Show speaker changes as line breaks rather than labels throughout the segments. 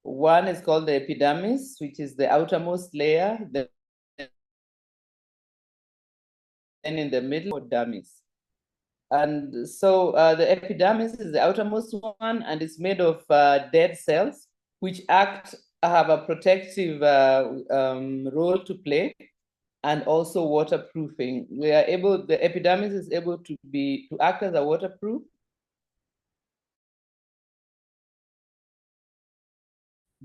One is called the epidermis, which is the outermost layer. Then in the middle, dermis. And so the epidermis is the outermost one, and it's made of dead cells, which have a protective role to play, and also waterproofing. The epidermis is able to act as a waterproof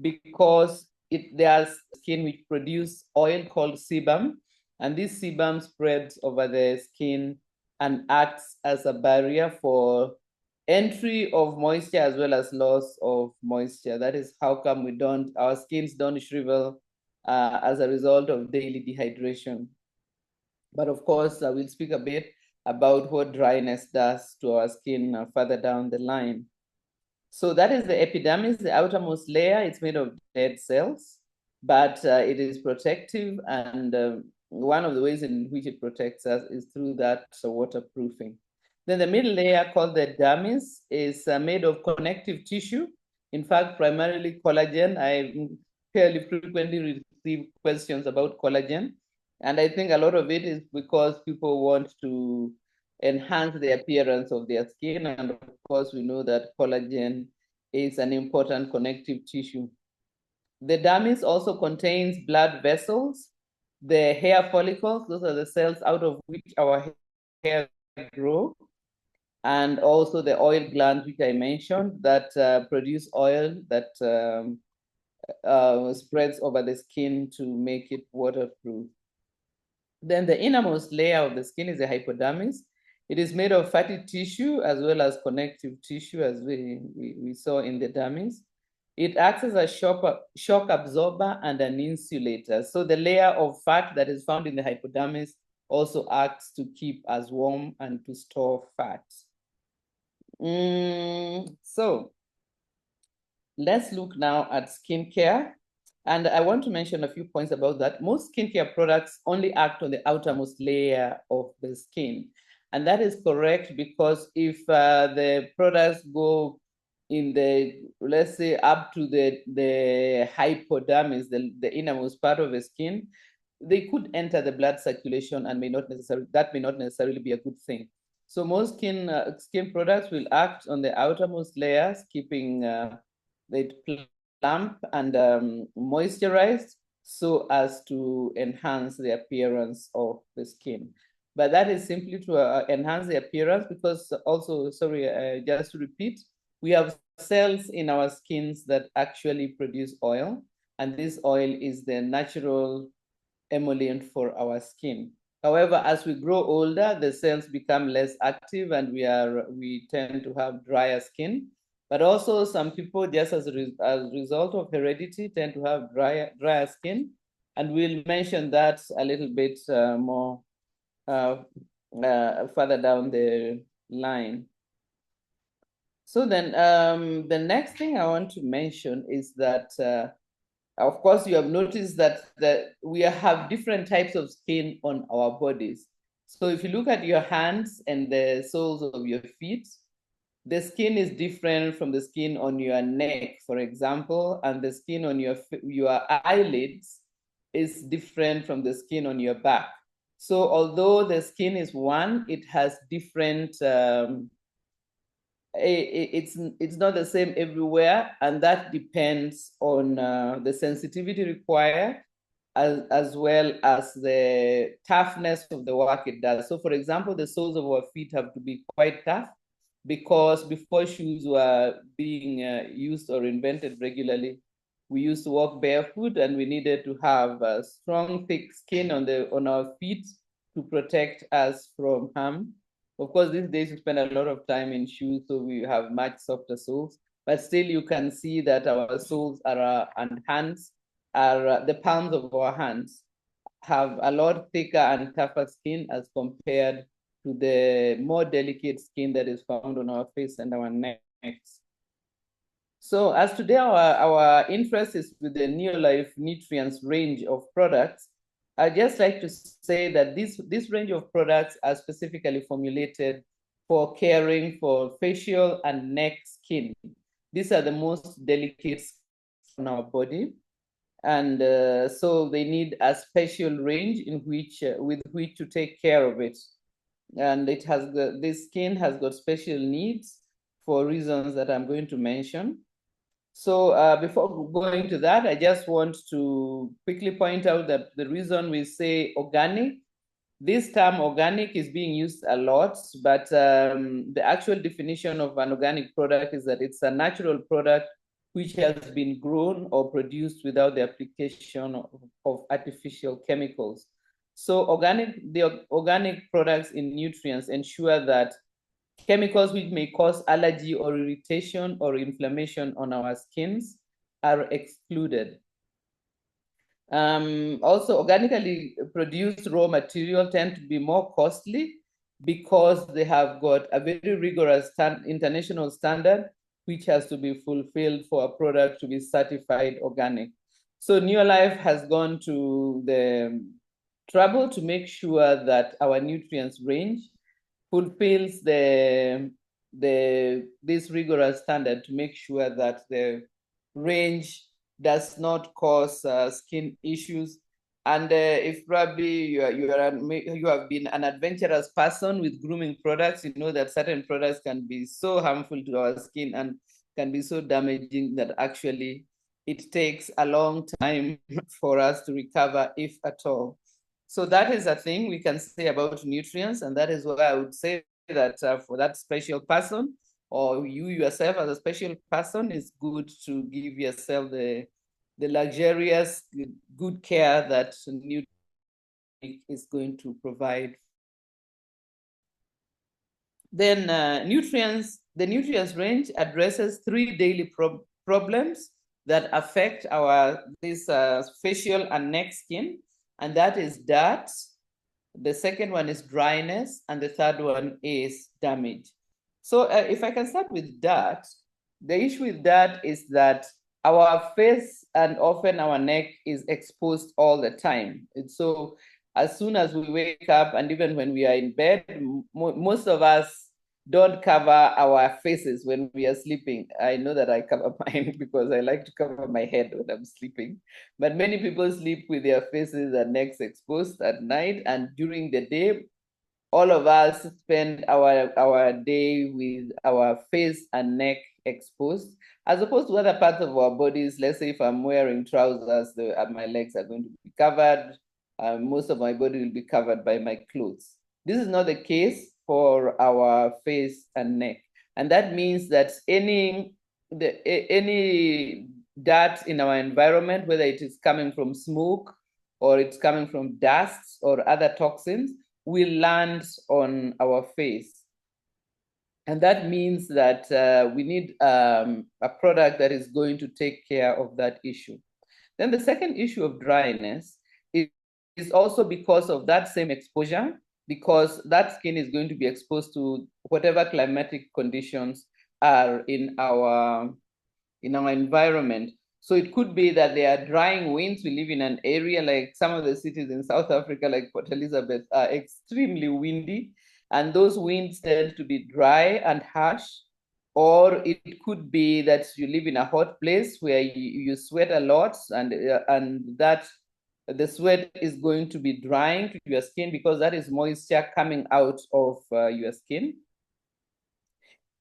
because there's skin which produce oil called sebum, and this sebum spreads over the skin and acts as a barrier for entry of moisture as well as loss of moisture. That is how come our skins don't shrivel as a result of daily dehydration. But of course, we'll speak a bit about what dryness does to our skin further down the line. So that is the epidermis, the outermost layer. It's made of dead cells, but it is protective. And one of the ways in which it protects us is through that waterproofing. Then the middle layer, called the dermis, is made of connective tissue. In fact, primarily collagen. I fairly frequently receive questions about collagen. And I think a lot of it is because people want to enhance the appearance of their skin. And of course, we know that collagen is an important connective tissue. The dermis also contains blood vessels, the hair follicles, those are the cells out of which our hair grow, and also the oil glands, which I mentioned, that produce oil that spreads over the skin to make it waterproof. Then the innermost layer of the skin is the hypodermis. It is made of fatty tissue as well as connective tissue, as we saw in the dermis. It acts as a shock absorber and an insulator. So the layer of fat that is found in the hypodermis also acts to keep us warm and to store fat. So let's look now at skincare. And I want to mention a few points about that. Most skincare products only act on the outermost layer of the skin. And that is correct because if the products go in let's say up to the hypodermis, the innermost part of the skin, they could enter the blood circulation and may not necessarily be a good thing. So most skin products will act on the outermost layers, keeping it plump and moisturized so as to enhance the appearance of the skin. But that is simply to enhance the appearance because also, sorry, just to repeat, we have cells in our skins that actually produce oil, and this oil is the natural emollient for our skin. However, as we grow older, the cells become less active and we tend to have drier skin. But also some people, just as a result of heredity, tend to have drier skin. And we'll mention that a little bit more further down the line. So then the next thing I want to mention is that of course, you have noticed that we have different types of skin on our bodies. So if you look at your hands and the soles of your feet, the skin is different from the skin on your neck, for example, and the skin on your eyelids is different from the skin on your back. So although the skin is one, it has different it's not the same everywhere, and that depends on the sensitivity required as well as the toughness of the work it does. So for example, the soles of our feet have to be quite tough because before shoes were being used or invented regularly, we used to walk barefoot and we needed to have a strong, thick skin on our feet to protect us from harm. Of course, these days we spend a lot of time in shoes, so we have much softer soles. But still, you can see that our soles and hands the palms of our hands have a lot thicker and tougher skin as compared to the more delicate skin that is found on our face and our necks. So as today our interest is with the Neolife Nutriance range of products, I'd just like to say that this range of products are specifically formulated for caring for facial and neck skin. These are the most delicate on our body. And so they need a special range in which with which to take care of it. And it has this skin has got special needs for reasons that I'm going to mention. So before going to that, I just want to quickly point out that the reason we say organic, this term organic is being used a lot, but the actual definition of an organic product is that it's a natural product which has been grown or produced without the application of artificial chemicals. So the organic products in nutrients ensure that chemicals which may cause allergy or irritation or inflammation on our skins are excluded. Also, organically produced raw material tend to be more costly because they have got a very rigorous international standard which has to be fulfilled for a product to be certified organic. So Neolife has gone to the trouble to make sure that our nutrients range fulfills this rigorous standard to make sure that the range does not cause skin issues. And if probably you have been an adventurous person with grooming products, you know that certain products can be so harmful to our skin and can be so damaging that actually it takes a long time for us to recover, if at all. So that is a thing we can say about nutrients, and that is why I would say that for that special person, or you yourself as a special person, it's good to give yourself the luxurious good care that Nutrients is going to provide. Then the nutrients range addresses 3 daily problems that affect this facial and neck skin, and that is dirt. The second one is dryness, and the third one is damage. So if I can start with dirt, the issue with dirt is that our face and often our neck is exposed all the time. And so as soon as we wake up, and even when we are in bed, most of us don't cover our faces when we are sleeping. I know that I cover mine because I like to cover my head when I'm sleeping. But many people sleep with their faces and necks exposed at night, and during the day, all of us spend our day with our face and neck exposed, as opposed to other parts of our bodies. Let's say if I'm wearing trousers, my legs are going to be covered. Most of my body will be covered by my clothes. This is not the case for our face and neck. And that means that any dirt in our environment, whether it is coming from smoke or it's coming from dust or other toxins, will land on our face. And that means that we need a product that is going to take care of that issue. Then the second issue of dryness is also because of that same exposure, because that skin is going to be exposed to whatever climatic conditions are in our environment. So it could be that there are drying winds. We live in an area like some of the cities in South Africa, like Port Elizabeth, are extremely windy, and those winds tend to be dry and harsh. Or it could be that you live in a hot place where you sweat a lot, and that the sweat is going to be drying to your skin because that is moisture coming out of your skin.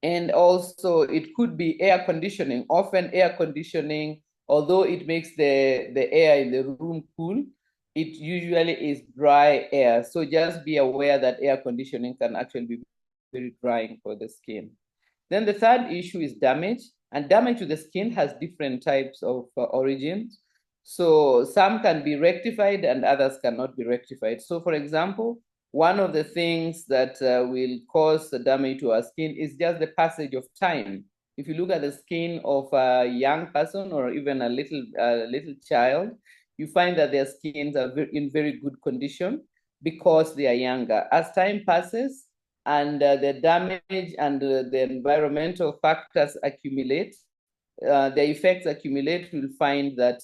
And also it could be air conditioning. Often air conditioning, although it makes the air in the room cool, it usually is dry air. So just be aware that air conditioning can actually be very drying for the skin. Then the third issue is damage, and damage to the skin has different types of origins. So some can be rectified and others cannot be rectified. So for example, one of the things that will cause the damage to our skin is just the passage of time. If you look at the skin of a young person or even a little child, you find that their skins are in very good condition because they are younger. As time passes and the damage and the environmental factors accumulate, the effects accumulate, you'll find that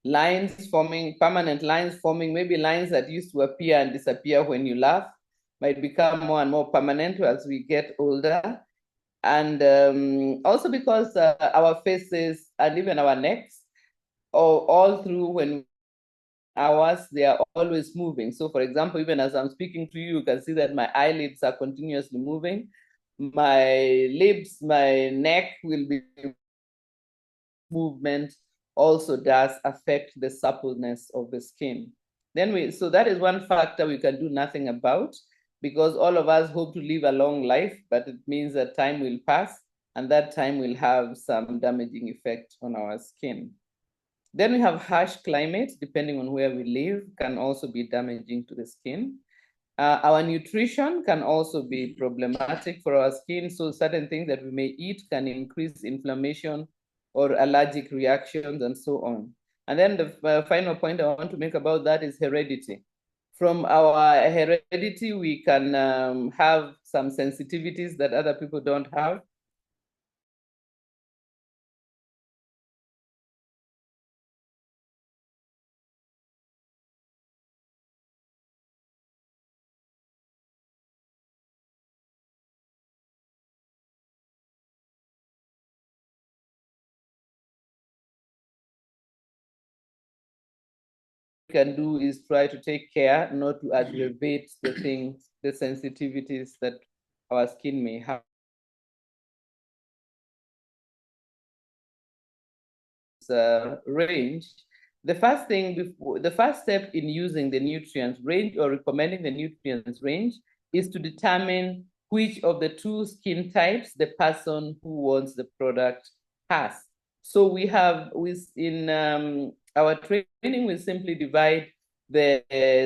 lines forming, permanent lines forming, maybe lines that used to appear and disappear when you laugh, might become more and more permanent as we get older. And also because our faces and even our necks, all through when hours, they are always moving. So for example, even as I'm speaking to you, you can see that my eyelids are continuously moving. My lips, my neck will be movement also does affect the suppleness of the skin. So that is one factor we can do nothing about, because all of us hope to live a long life, but it means that time will pass and that time will have some damaging effect on our skin. Then we have harsh climate, depending on where we live, can also be damaging to the skin. Our nutrition can also be problematic for our skin. So certain things that we may eat can increase inflammation or allergic reactions and so on. And then the final point I want to make about that is heredity. From our heredity, we can have some sensitivities that other people don't have. Can do is try to take care not to aggravate the things, the sensitivities that our skin may have. Range, the first step in using the nutrients range or recommending the nutrients range is to determine which of the two skin types the person who wants the product has. So we have in our training, we simply divide the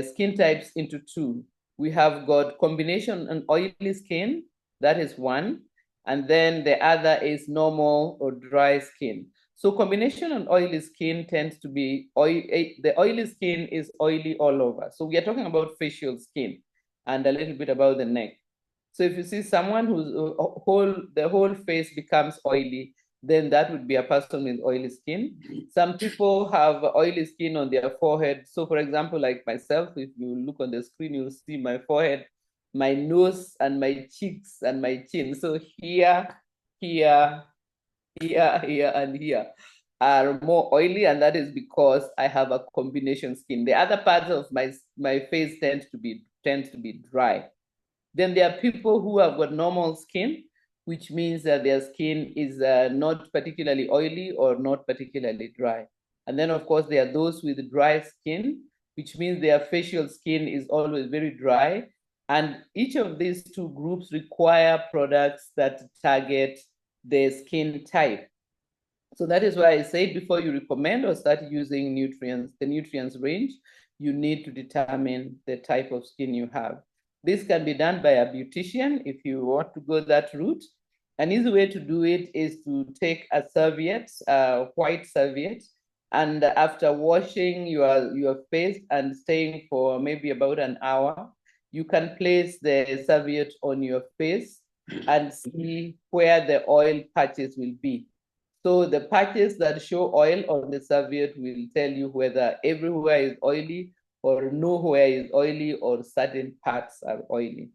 skin types into two. We have got combination and oily skin, that is one, and then the other is normal or dry skin. So combination on oily skin tends to be the oily skin is oily all over. So we are talking about facial skin and a little bit about the neck. So if you see someone whose the whole face becomes oily, then that would be a person with oily skin. Some people have oily skin on their forehead. So for example, like myself, if you look on the screen, you'll see my forehead, my nose, and my cheeks and my chin. So here, here, here, and here are more oily, and that is because I have a combination skin. The other parts of my face tends to be dry. Then there are people who have got normal skin, which means that their skin is not particularly oily or not particularly dry. And then, of course, there are those with dry skin, which means their facial skin is always very dry. And each of these two groups require products that target the skin type. So that is why I say before you recommend or start using nutrients, the nutrients range, you need to determine the type of skin you have. This can be done by a beautician if you want to go that route. An easy way to do it is to take a serviette, a white serviette, and after washing your face and staying for maybe about an hour, you can place the serviette on your face and see where the oil patches will be. So the patches that show oil on the serviette will tell you whether everywhere is oily or nowhere is oily or certain parts are oily.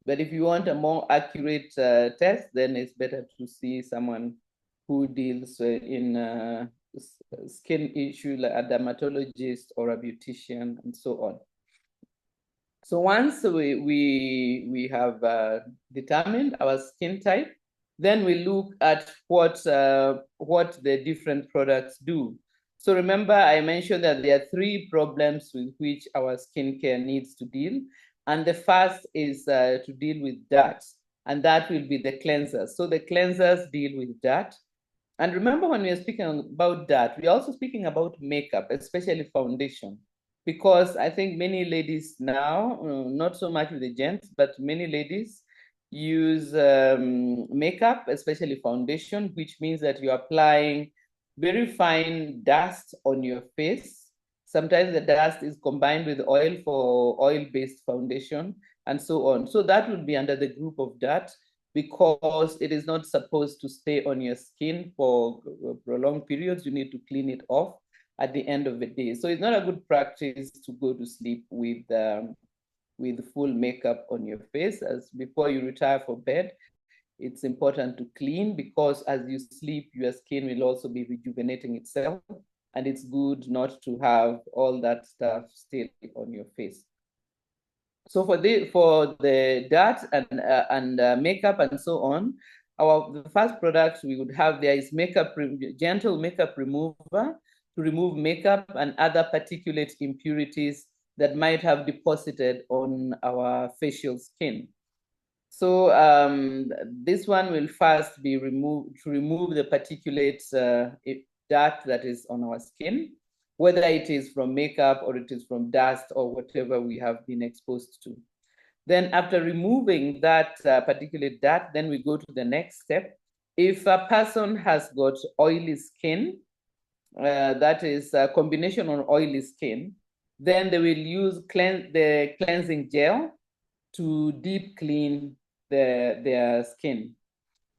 But if you want a more accurate test, then it's better to see someone who deals in skin issue, like a dermatologist or a beautician and so on. So once we have determined our skin type, then we look at what the different products do. So remember, I mentioned that there are three problems with which our skincare needs to deal. And the first is to deal with dirt, and that will be the cleansers. So the cleansers deal with dirt. And remember, when we are speaking about dirt, we're also speaking about makeup, especially foundation, because I think many ladies now, not so much with the gents, but many ladies use makeup, especially foundation, which means that you're applying very fine dust on your face. Sometimes the dust is combined with oil for oil-based foundation and so on. So that would be under the group of dirt, because it is not supposed to stay on your skin for prolonged periods. You need to clean it off at the end of the day. So it's not a good practice to go to sleep with full makeup on your face. As before you retire for bed, it's important to clean, because as you sleep, your skin will also be rejuvenating itself, and it's good not to have all that stuff still on your face. So for the dirt and makeup and so on, the first product we would have there is gentle makeup remover, to remove makeup and other particulate impurities that might have deposited on our facial skin. So this one will first be removed to remove the particulate dirt that is on our skin, whether it is from makeup or it is from dust or whatever we have been exposed to. Then after removing that particulate dirt, then we go to the next step. If a person has got oily skin, that is a combination on oily skin, then they will use the cleansing gel to deep clean their skin.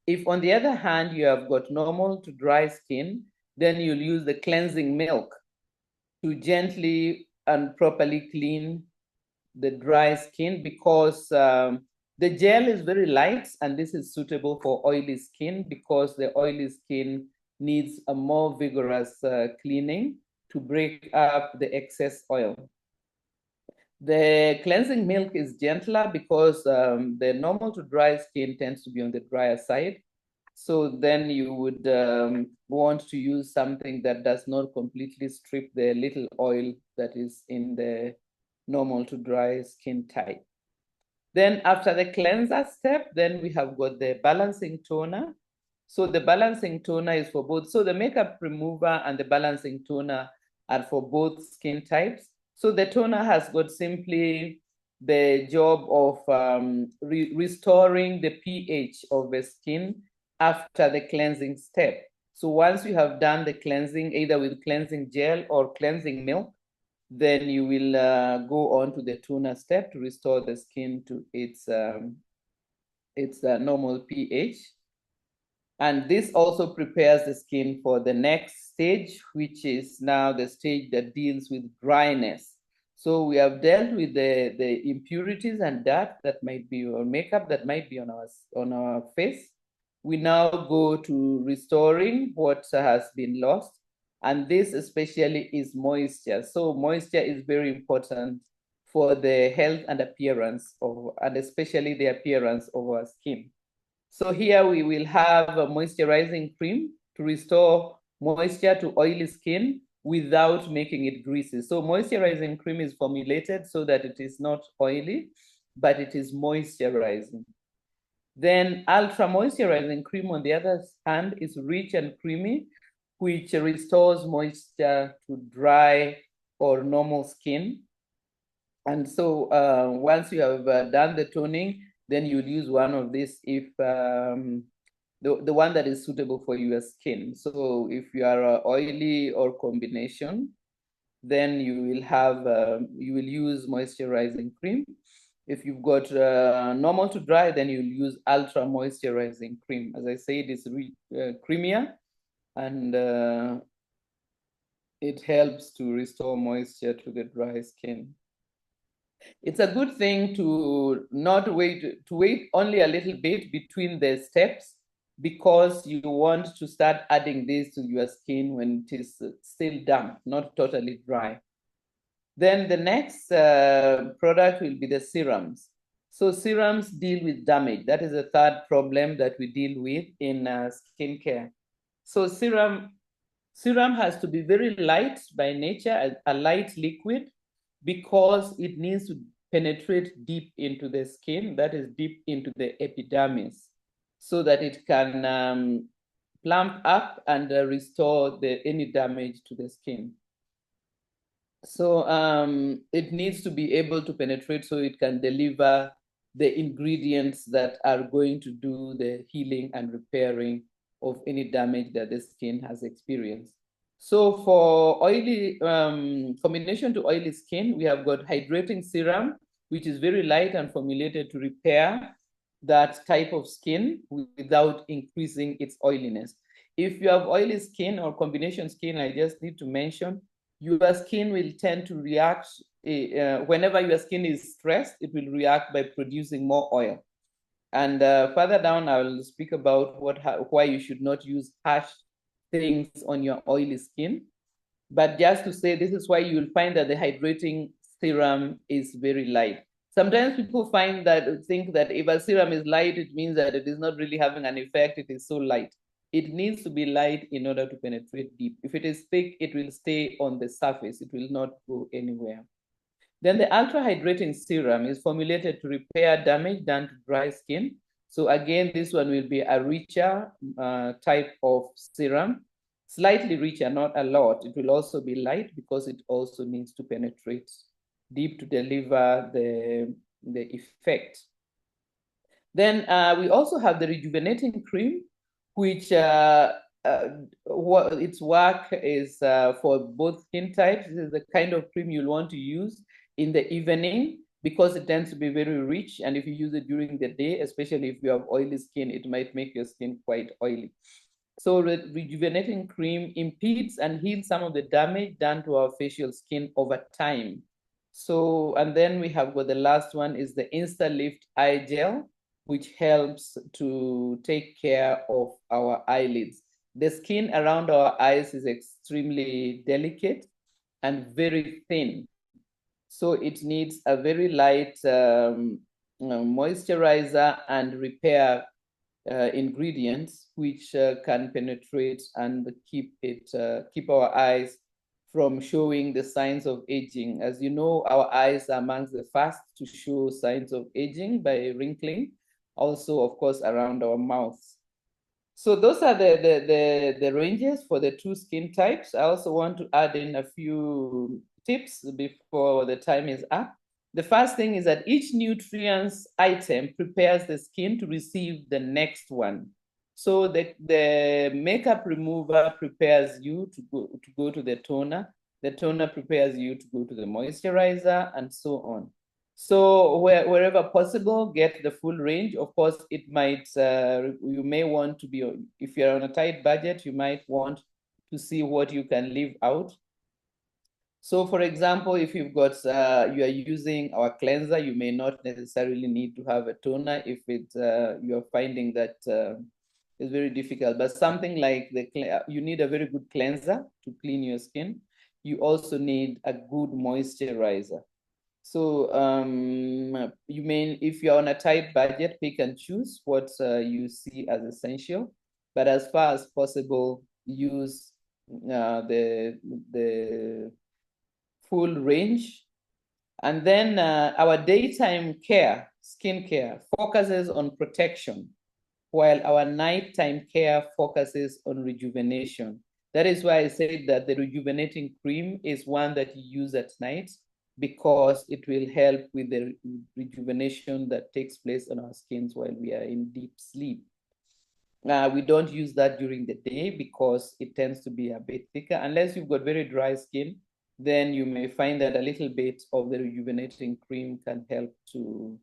If on the other hand, you have got normal to dry skin, then you'll use the cleansing milk to gently and properly clean the dry skin, because the gel is very light, and this is suitable for oily skin because the oily skin needs a more vigorous cleaning to break up the excess oil. The cleansing milk is gentler because the normal to dry skin tends to be on the drier side. So then you would want to use something that does not completely strip the little oil that is in the normal to dry skin type. Then after the cleanser step, then we have got the balancing toner. So the balancing toner is for both. So the makeup remover and the balancing toner are for both skin types. So the toner has got simply the job of restoring the pH of the skin after the cleansing step. So once you have done the cleansing, either with cleansing gel or cleansing milk, then you will go on to the toner step to restore the skin to its normal pH. And this also prepares the skin for the next stage, which is now the stage that deals with dryness. So we have dealt with the impurities and dirt that might be, or makeup that might be on our face. We now go to restoring what has been lost. And this especially is moisture. So moisture is very important for the health and appearance of, and especially the appearance of our skin. So here we will have a moisturizing cream to restore moisture to oily skin without making it greasy. So moisturizing cream is formulated so that it is not oily, but it is moisturizing. Then ultra moisturizing cream, on the other hand, is rich and creamy, which restores moisture to dry or normal skin. And so once you have done the toning, then you'll use one of these if the one that is suitable for your skin. So if you are oily or combination, then you will have you will use moisturizing cream. If you've got normal to dry, then you'll use ultra moisturizing cream. As I said, it's creamier, and it helps to restore moisture to the dry skin. It's a good thing to not wait, to wait only a little bit between the steps, because you want to start adding this to your skin when it is still damp, not totally dry. Then the next product will be the serums. So serums deal with damage. That is the third problem that we deal with in skincare. So serum has to be very light by nature, a light liquid, because it needs to penetrate deep into the skin, that is deep into the epidermis, so that it can plump up and restore any damage to the skin. So it needs to be able to penetrate so it can deliver the ingredients that are going to do the healing and repairing of any damage that the skin has experienced. So for oily, combination to oily skin, we have got hydrating serum, which is very light and formulated to repair that type of skin without increasing its oiliness. If you have oily skin or combination skin, I just need to mention, your skin will tend to react, whenever your skin is stressed, it will react by producing more oil. And further down, I will speak about why you should not use harsh things on your oily skin. But just to say, this is why you'll find that the hydrating serum is very light. Sometimes people think that if a serum is light, it means that it is not really having an effect. It is so light. It needs to be light in order to penetrate deep. If it is thick, it will stay on the surface. It will not go anywhere. Then the ultra hydrating serum is formulated to repair damage done to dry skin. So again, this one will be a richer type of serum, slightly richer, not a lot. It will also be light because it also needs to penetrate deep to deliver the effect. Then we also have the rejuvenating cream, which its work is for both skin types. This is the kind of cream you'll want to use in the evening because it tends to be very rich. And if you use it during the day, especially if you have oily skin, it might make your skin quite oily. So rejuvenating cream impedes and heals some of the damage done to our facial skin over time. So, and then we have got the last one is the Insta Lift Eye Gel, which helps to take care of our eyelids. The skin around our eyes is extremely delicate and very thin. So it needs a very light moisturizer and repair ingredients which can penetrate and keep our eyes from showing the signs of aging. As you know, our eyes are amongst the first to show signs of aging by wrinkling, also, of course, around our mouths. So those are the ranges for the two skin types. I also want to add in a few tips before the time is up. The first thing is that each nutrients item prepares the skin to receive the next one. So the makeup remover prepares you to go to the toner. The toner prepares you to go to the moisturizer and so on. So wherever possible, get the full range. Of course, it might, you may want to be, if you're on a tight budget, you might want to see what you can leave out. So for example, if you've got, you are using our cleanser, you may not necessarily need to have a toner if you're finding that it's very difficult. But something like you need a very good cleanser to clean your skin. You also need a good moisturizer. So if you're on a tight budget, pick and choose what you see as essential. But as far as possible, use the full range. And then our daytime care, skincare, focuses on protection, while our nighttime care focuses on rejuvenation. That is why I said that the rejuvenating cream is one that you use at night because it will help with the rejuvenation that takes place on our skins while we are in deep sleep. We don't use that during the day because it tends to be a bit thicker. Unless you've got very dry skin, then you may find that a little bit of the rejuvenating cream can help to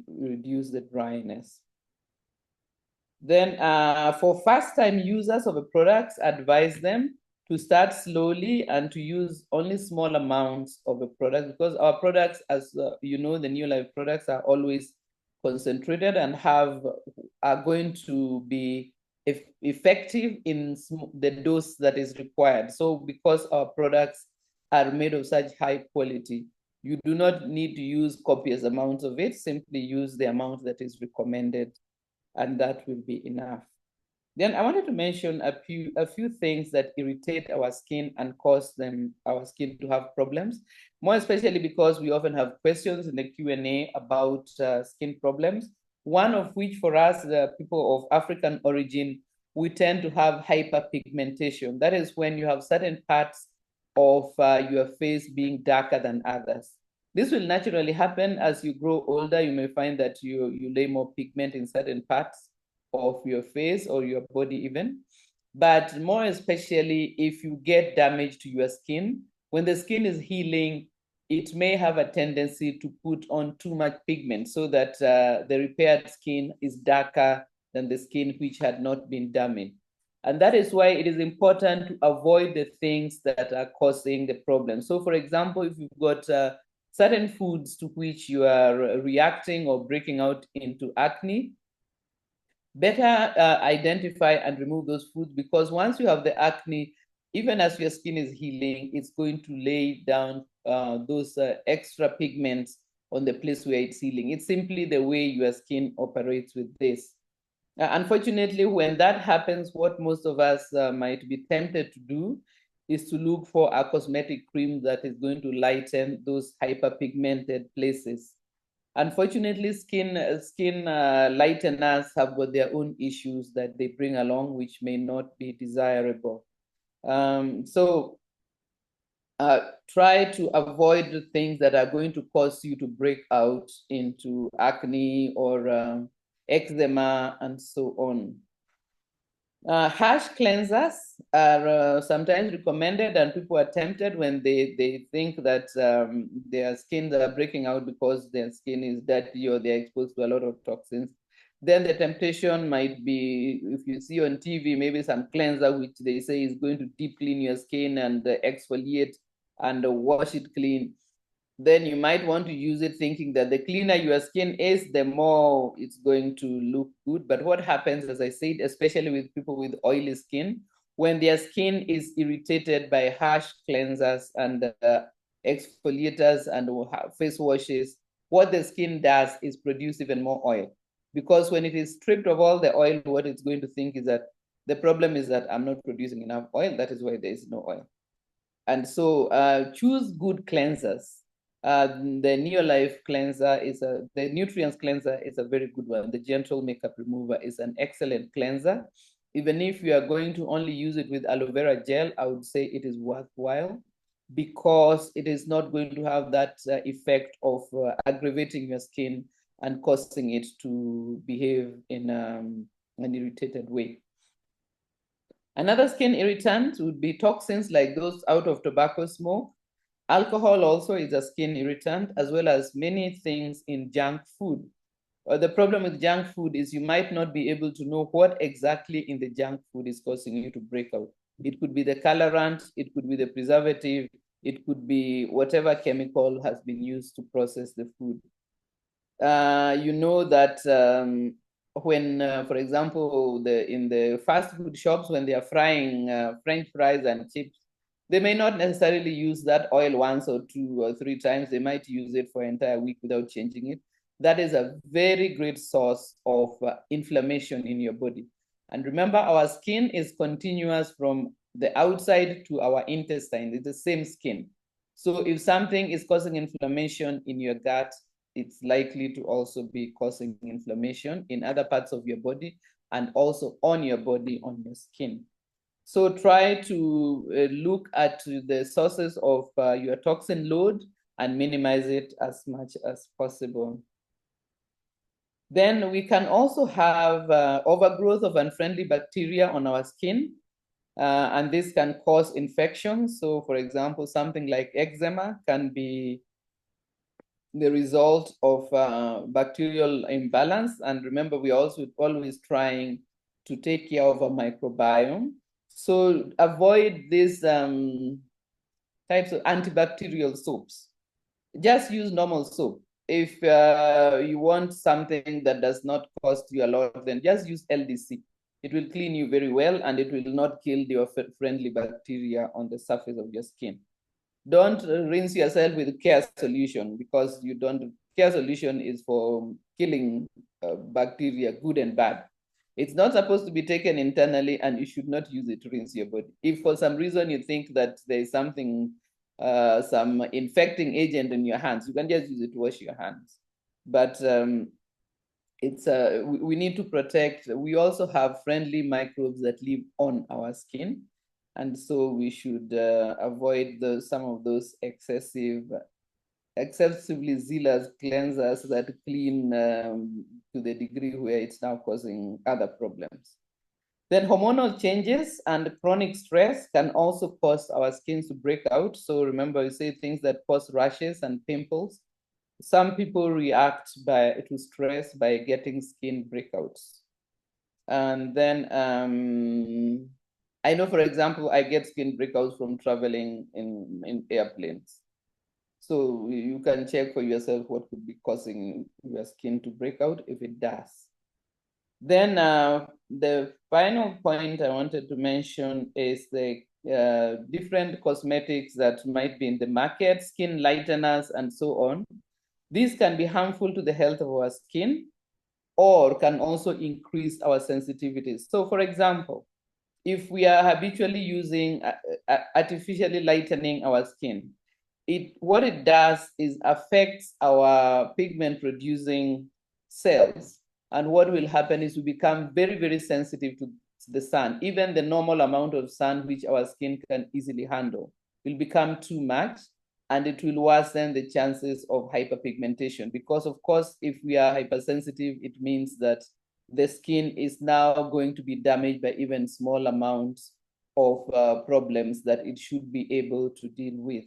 reduce the dryness. Then for first-time users of the products, advise them to start slowly and to use only small amounts of the product because our products, as you know, the Neolife products are always concentrated and are going to be effective in the dose that is required. So because our products are made of such high quality, you do not need to use copious amounts of it, simply use the amount that is recommended and that will be enough. Then I wanted to mention a few things that irritate our skin and cause our skin to have problems, more especially because we often have questions in the Q&A about skin problems. One of which for us, the people of African origin, we tend to have hyperpigmentation. That is when you have certain parts of your face being darker than others. This will naturally happen as you grow older. You may find that you lay more pigment in certain parts of your face or your body even. But more especially if you get damage to your skin, when the skin is healing, it may have a tendency to put on too much pigment so that the repaired skin is darker than the skin which had not been damaged. And that is why it is important to avoid the things that are causing the problem. So for example, if you've got certain foods to which you are reacting or breaking out into acne, better identify and remove those foods, because once you have the acne, even as your skin is healing, it's going to lay down those extra pigments on the place where it's healing. It's simply the way your skin operates with this. Unfortunately, when that happens, what most of us might be tempted to do is to look for a cosmetic cream that is going to lighten those hyperpigmented places. Unfortunately, skin lighteners have got their own issues that they bring along, which may not be desirable. So try to avoid the things that are going to cause you to break out into acne or eczema and so on. Harsh cleansers are sometimes recommended, and people are tempted when they think that their skins are breaking out because their skin is dirty or they're exposed to a lot of toxins. Then the temptation might be, if you see on TV, maybe some cleanser which they say is going to deep clean your skin and exfoliate and wash it clean. Then you might want to use it thinking that the cleaner your skin is, the more it's going to look good. But what happens, as I said, especially with people with oily skin, when their skin is irritated by harsh cleansers and exfoliators and face washes, what the skin does is produce even more oil. Because when it is stripped of all the oil, what it's going to think is that the problem is that I'm not producing enough oil. That is why there is no oil. And so choose good cleansers. The Neolife cleanser the Nutriance cleanser is a very good one. The gentle makeup remover is an excellent cleanser. Even if you are going to only use it with aloe vera gel, I would say it is worthwhile, because it is not going to have that effect of aggravating your skin and causing it to behave in an irritated way. Another skin irritant would be toxins like those out of tobacco smoke. Alcohol also is a skin irritant, as well as many things in junk food. The problem with junk food is you might not be able to know what exactly in the junk food is causing you to break out. It could be the colorant, it could be the preservative, it could be whatever chemical has been used to process the food. You know that when, for example, in the fast food shops, when they are frying French fries and chips, they may not necessarily use that oil once or 2 or 3 times. They might use it for an entire week without changing it. That is a very great source of inflammation in your body. And remember, our skin is continuous from the outside to our intestine. It's the same skin. So if something is causing inflammation in your gut, it's likely to also be causing inflammation in other parts of your body and also on your body, on your skin. So try to look at the sources of your toxin load and minimize it as much as possible. Then we can also have overgrowth of unfriendly bacteria on our skin, and this can cause infections. So for example, something like eczema can be the result of bacterial imbalance. And remember, we're also always trying to take care of a microbiome. So avoid these types of antibacterial soaps. Just use normal soap. If you want something that does not cost you a lot, then just use LDC. It will clean you very well, and it will not kill your friendly bacteria on the surface of your skin. Don't rinse yourself with care solution, because you don't. Care solution is for killing bacteria, good and bad. It's not supposed to be taken internally, and you should not use it to rinse your body. If for some reason you think that there is something, some infecting agent in your hands, you can just use it to wash your hands. But it's we need to protect. We also have friendly microbes that live on our skin. And so we should avoid some of those excessively zealous cleansers that clean to the degree where it's now causing other problems. Then hormonal changes and chronic stress can also cause our skins to break out. So remember, we say things that cause rashes and pimples. Some people react to stress by getting skin breakouts. And then I know, for example, I get skin breakouts from traveling in airplanes. So you can check for yourself what could be causing your skin to break out if it does. Then the final point I wanted to mention is the different cosmetics that might be in the market, skin lighteners and so on. These can be harmful to the health of our skin or can also increase our sensitivity. So for example, if we are habitually using artificially lightening our skin, what it does is affects our pigment producing cells. And what will happen is we become very, very sensitive to the sun. Even the normal amount of sun which our skin can easily handle will become too much, and it will worsen the chances of hyperpigmentation. Because of course, if we are hypersensitive, it means that the skin is now going to be damaged by even small amounts of problems that it should be able to deal with.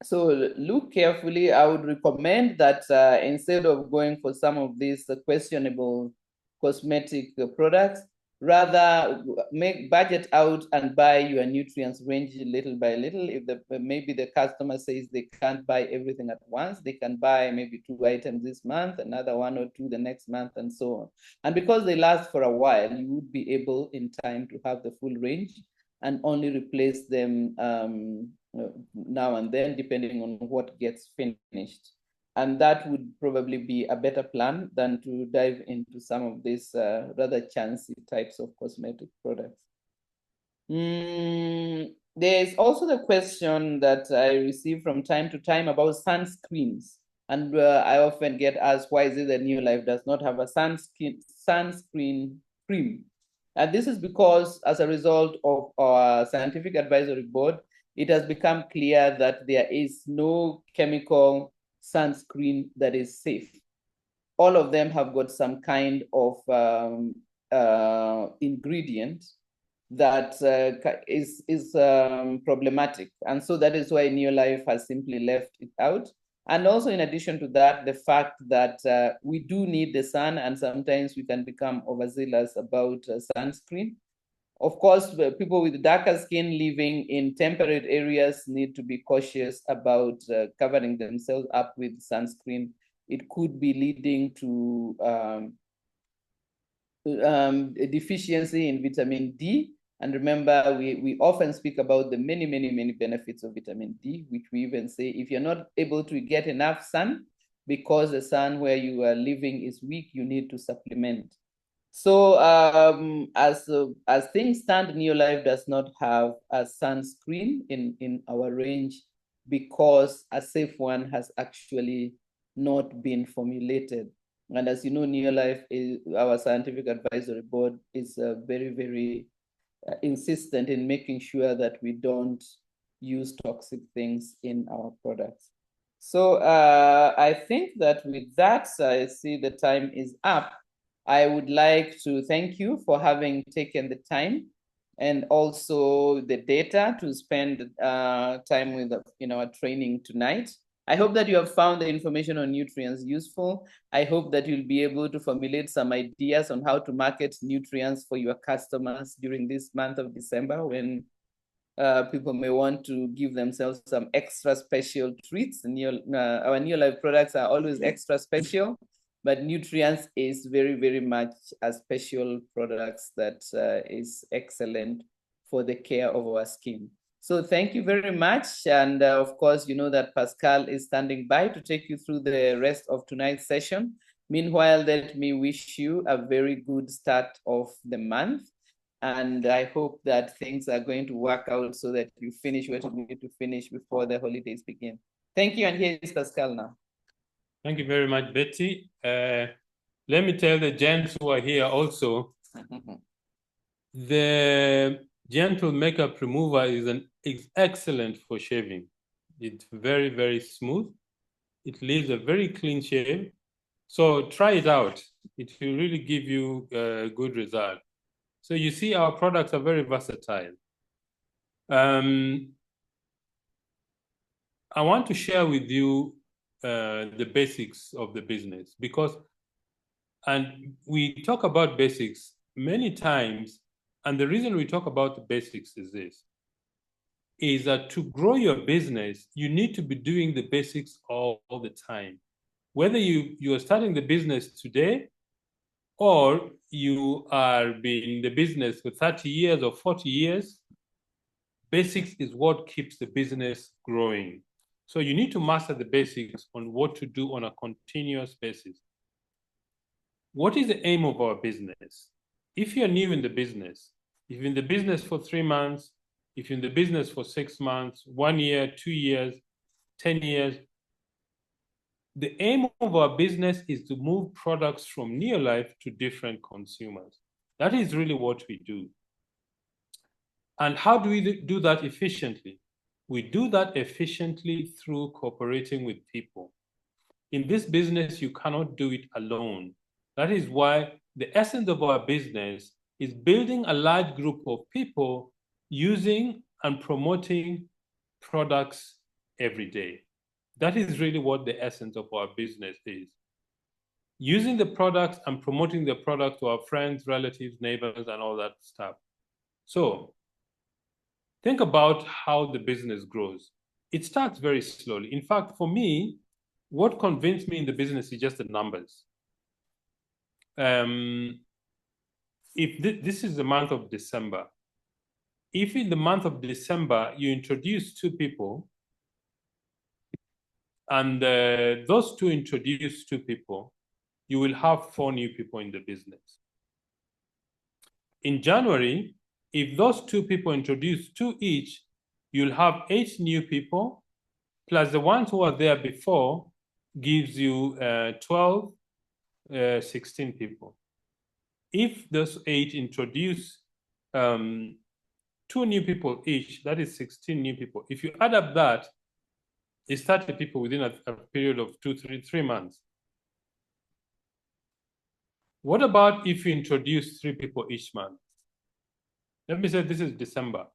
So look carefully. I would recommend that instead of going for some of these questionable cosmetic products, rather make budget out and buy your nutrients range little by little. If maybe the customer says they can't buy everything at once, they can buy maybe 2 items this month, another 1 or 2 the next month, and so on. And because they last for a while, you would be able in time to have the full range and only replace them now and then, depending on what gets finished. And that would probably be a better plan than to dive into some of these rather chancy types of cosmetic products. There's also the question that I receive from time to time about sunscreens. And I often get asked, why is it that Neolife does not have a sunscreen cream? And this is because as a result of our scientific advisory board, it has become clear that there is no chemical sunscreen that is safe. All of them have got some kind of ingredient that is problematic. And so that is why Neolife has simply left it out. And also in addition to that, the fact that we do need the sun, and sometimes we can become overzealous about sunscreen. Of course, people with darker skin living in temperate areas need to be cautious about covering themselves up with sunscreen. It could be leading to a deficiency in vitamin D. And remember, we often speak about the many, many, many benefits of vitamin D, which we even say if you're not able to get enough sun because the sun where you are living is weak, you need to supplement. So as things stand, Neolife does not have a sunscreen in our range because a safe one has actually not been formulated. And as you know, Neolife, our scientific advisory board, is very, very insistent in making sure that we don't use toxic things in our products. So I think that with that, I see the time is up. I would like to thank you for having taken the time and also the data to spend time with our training tonight. I hope that you have found the information on Nutrients useful. I hope that you'll be able to formulate some ideas on how to market Nutrients for your customers during this month of December, when people may want to give themselves some extra special treats. Our Neolife products are always extra special, but Nutrients is very, very much a special product that is excellent for the care of our skin. So thank you very much. And of course, you know that Pascal is standing by to take you through the rest of tonight's session. Meanwhile, let me wish you a very good start of the month. And I hope that things are going to work out so that you finish what you need to finish before the holidays begin. Thank you. And here is Pascal now.
Thank you very much, Betty. Let me tell the gents who are here also, the gentle makeup remover is excellent for shaving. It's very, very smooth. It leaves a very clean shave. So try it out. It will really give you a good result. So you see, our products are very versatile. I want to share with you the basics of the business, because, and we talk about basics many times, and the reason we talk about the basics is this. is that to grow your business, you need to be doing the basics all the time. Whether you are starting the business today or you are being in the business for 30 years or 40 years, basics is what keeps the business growing. So you need to master the basics on what to do on a continuous basis. What is the aim of our business? If you're new in the business, if you're in the business for 3 months, if you're in the business for 6 months, 1 year, 2 years, 10 years, the aim of our business is to move products from Neolife to different consumers. That is really what we do. And how do we do that efficiently? We do that efficiently through cooperating with people. In this business, you cannot do it alone. That is why the essence of our business is building a large group of people using and promoting products every day. That is really what the essence of our business is. Using the products and promoting the product to our friends, relatives, neighbors, and all that stuff. So think about how the business grows. It starts very slowly. In fact, for me, what convinced me in the business is just the numbers. If this is the month of December, if in the month of December you introduce 2 people, and those 2 introduce 2 people, you will have 4 new people in the business. In January, if those 2 people introduce 2 each, you'll have 8 new people, plus the ones who are there before gives you 12, 16 people. If those 8 introduce 2 new people each, that is 16 new people. If you add up that, it's 30 people within a period of 3 months. What about if you introduce 3 people each month? Let me say this is December.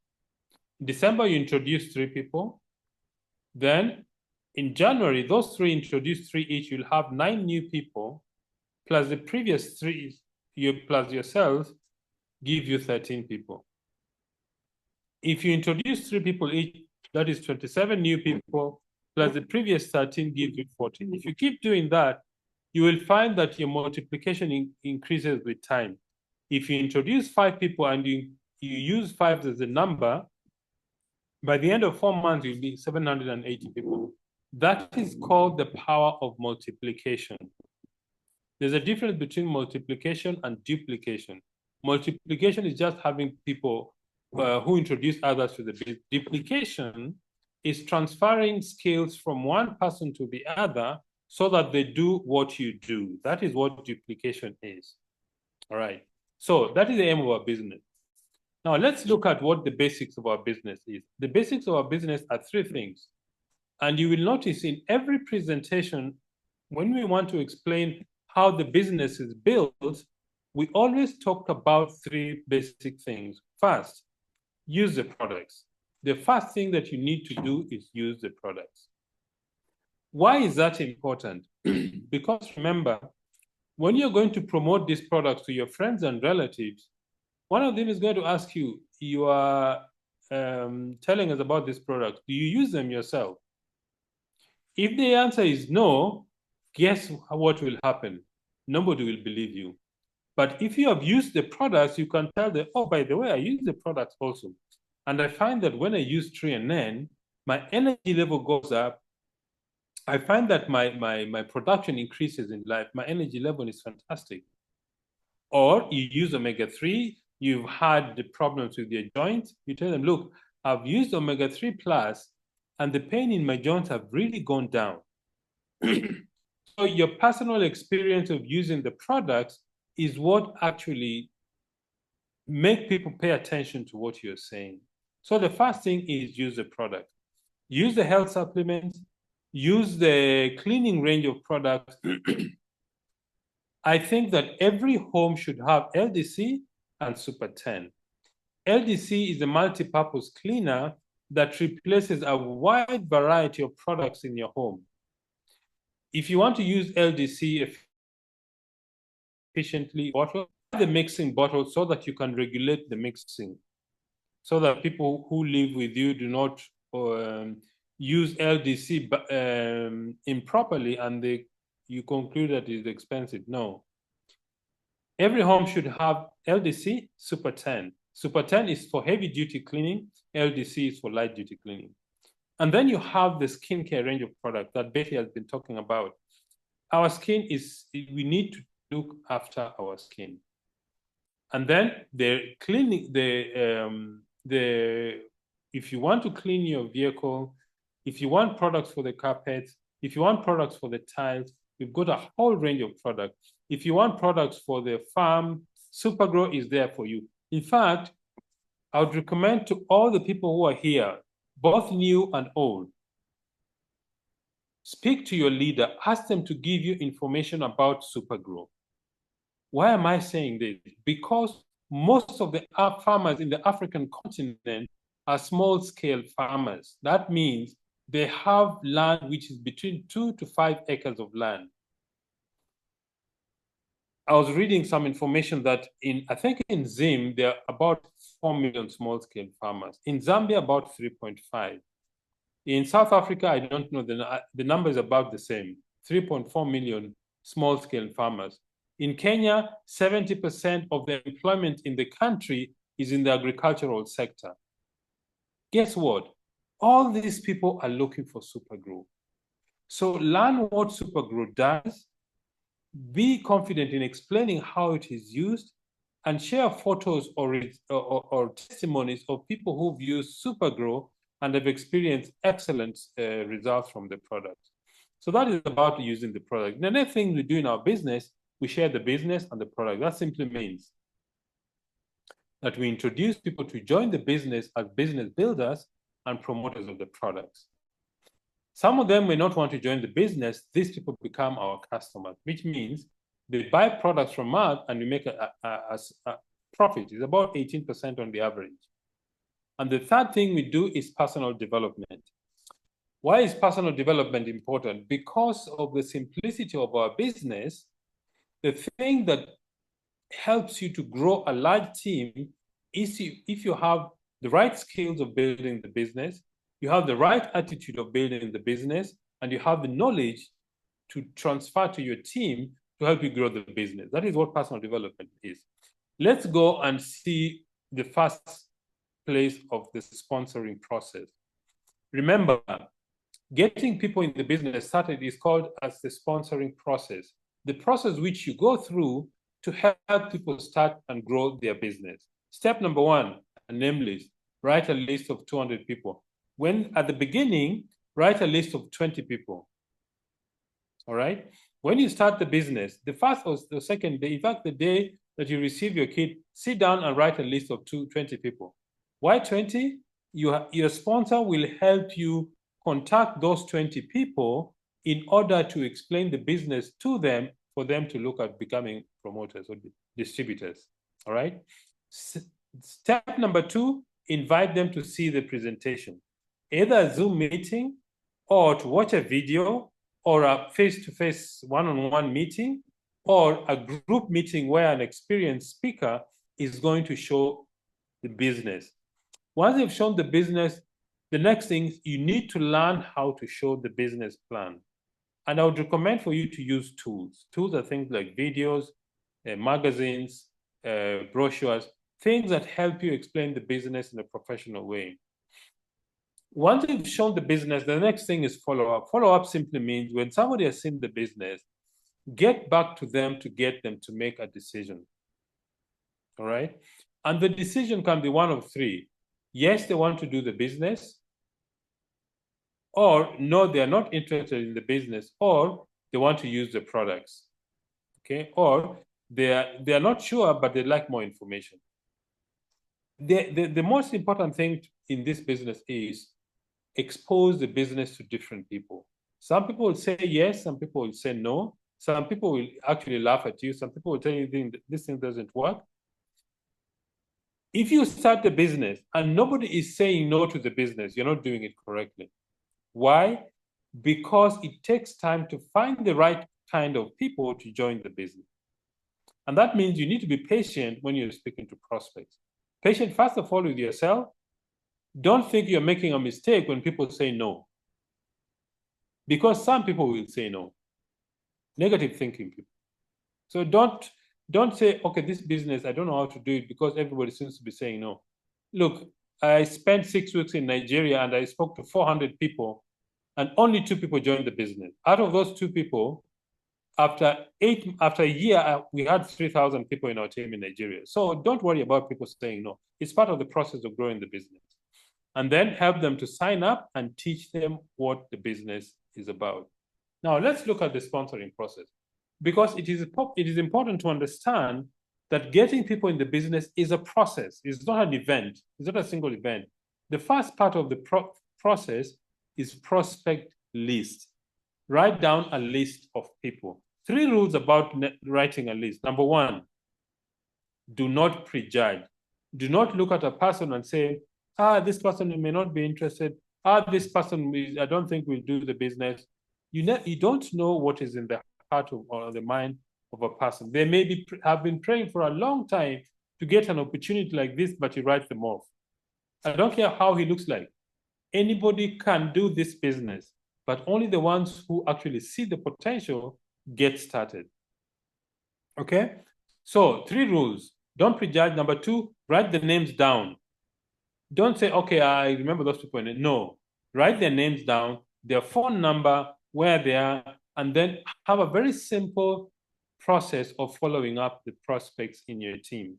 In December, you introduce 3 people. Then in January, those 3 introduce 3 each, you'll have 9 new people, plus the previous 3, plus yourself, give you 13 people. If you introduce 3 people each, that is 27 new people, plus the previous 13 gives you 14. If you keep doing that, you will find that your multiplication increases with time. If you introduce 5 people and you use 5 as a number, by the end of 4 months, you'll be 780 people. That is called the power of multiplication. There's a difference between multiplication and duplication. Multiplication is just having people who introduce others to the business. Duplication is transferring skills from one person to the other so that they do what you do. That is what duplication is. All right. So that is the aim of our business. Now let's look at what the basics of our business is. The basics of our business are 3 things. And you will notice in every presentation, when we want to explain how the business is built, we always talk about 3 basic things. First, use the products. The first thing that you need to do is use the products. Why is that important? Because remember, when you're going to promote these products to your friends and relatives, one of them is going to ask you, you are telling us about this product. Do you use them yourself? If the answer is no, guess what will happen? Nobody will believe you. But if you have used the products, you can tell them, oh, by the way, I use the products also. And I find that when I use Tree and N, my energy level goes up. I find that my production increases in life. My energy level is fantastic. Or you use omega-3, you've had the problems with your joints. You tell them, look, I've used omega-3 plus, and the pain in my joints have really gone down. So your personal experience of using the products is what actually make people pay attention to what you're saying. So the first thing is use the product. Use the health supplements, use the cleaning range of products. I think that every home should have LDC and Super 10. LDC is a multi-purpose cleaner that replaces a wide variety of products in your home. If you want to use LDC efficiently, bottle the mixing bottle so that you can regulate the mixing. so that people who live with you do not use LDC improperly and you conclude that it's expensive. No. Every home should have LDC Super 10. Super 10 is for heavy duty cleaning, LDC is for light duty cleaning. And then you have the skincare range of products that Betty has been talking about. Our skin we need to look after our skin. And then the cleaning, if you want to clean your vehicle, if you want products for the carpets, if you want products for the tiles, we've got a whole range of products. If you want products for the farm, Supergrow is there for you. In fact, I would recommend to all the people who are here, both new and old, speak to your leader, ask them to give you information about Supergrow. Why am I saying this? Because most of the farmers in the African continent are small-scale farmers. That means they have land which is between 2 to 5 acres of land. I was reading some information that I think in Zim, there are about 4 million small-scale farmers. In Zambia, about 3.5. In South Africa, I don't know, the number is about the same, 3.4 million small-scale farmers. In Kenya, 70% of the employment in the country is in the agricultural sector. Guess what? All these people are looking for Supergrow. So learn what Supergrow does, be confident in explaining how it is used, and share photos or testimonies of people who've used Supergrow and have experienced excellent results from the product. So that is about using the product. The next thing we do in our business, we share the business and the product. That simply means that we introduce people to join the business as business builders and promoters of the products. Some of them may not want to join the business. These people become our customers, which means they buy products from us and we make a profit. It's about 18% on the average. And the third thing we do is personal development. Why is personal development important? Because of the simplicity of our business, the thing that helps you to grow a large team is if you have the right skills of building the business, you have the right attitude of building the business, and you have the knowledge to transfer to your team to help you grow the business. That is what personal development is. Let's go and see the first place of the sponsoring process. Remember, getting people in the business started is called as the sponsoring process. The process which you go through to help people start and grow their business. Step number 1, a name list. Write a list of 200 people. When at the beginning, write a list of 20 people. All right? When you start the business, the first or the second day, in fact, the day that you receive your kit, sit down and write a list of 20 people. Why 20? Your sponsor will help you contact those 20 people in order to explain the business to them for them to look at becoming promoters or distributors. All right? Step number 2, invite them to see the presentation, either a Zoom meeting or to watch a video or a face-to-face one-on-one meeting or a group meeting where an experienced speaker is going to show the business. Once they've shown the business, the next thing is you need to learn how to show the business plan. And I would recommend for you to use tools. Tools are things like videos, magazines, brochures, things that help you explain the business in a professional way. Once you've shown the business, the next thing is follow-up. Follow-up simply means when somebody has seen the business, get back to them to get them to make a decision. All right? And the decision can be one of 3. Yes, they want to do the business, or no, they are not interested in the business, or they want to use the products, okay? Or they are not sure, but they like more information. The most important thing in this business is expose the business to different people. Some people will say yes, some people will say no. Some people will actually laugh at you. Some people will tell you this thing doesn't work. If you start the business and nobody is saying no to the business, you're not doing it correctly. Why? Because it takes time to find the right kind of people to join the business. And that means you need to be patient when you're speaking to prospects. Patient, first of all, with yourself. Don't think you're making a mistake when people say no. Because some people will say no. Negative thinking people. So don't say, okay, this business, I don't know how to do it because everybody seems to be saying no. Look, I spent 6 weeks in Nigeria and I spoke to 400 people and only 2 people joined the business. Out of those 2 people, after a year, we had 3,000 people in our team in Nigeria. So don't worry about people saying no. It's part of the process of growing the business. And then help them to sign up and teach them what the business is about. Now, let's look at the sponsoring process, because it is important to understand that getting people in the business is a process. It's not an event. It's not a single event. The first part of the process is prospect list. Write down a list of people. 3 rules about writing a list. Number 1, do not prejudge. Do not look at a person and say, this person may not be interested. This person, I don't think will do the business. You don't know what is in the heart or the mind of a person. They may have been praying for a long time to get an opportunity like this, but you write them off. I don't care how he looks like. Anybody can do this business, but only the ones who actually see the potential get started. Okay? So 3 rules. Don't prejudge. Number 2, write the names down. Don't say, okay, I remember those people. No, write their names down, their phone number, where they are, and then have a very simple process of following up the prospects in your team.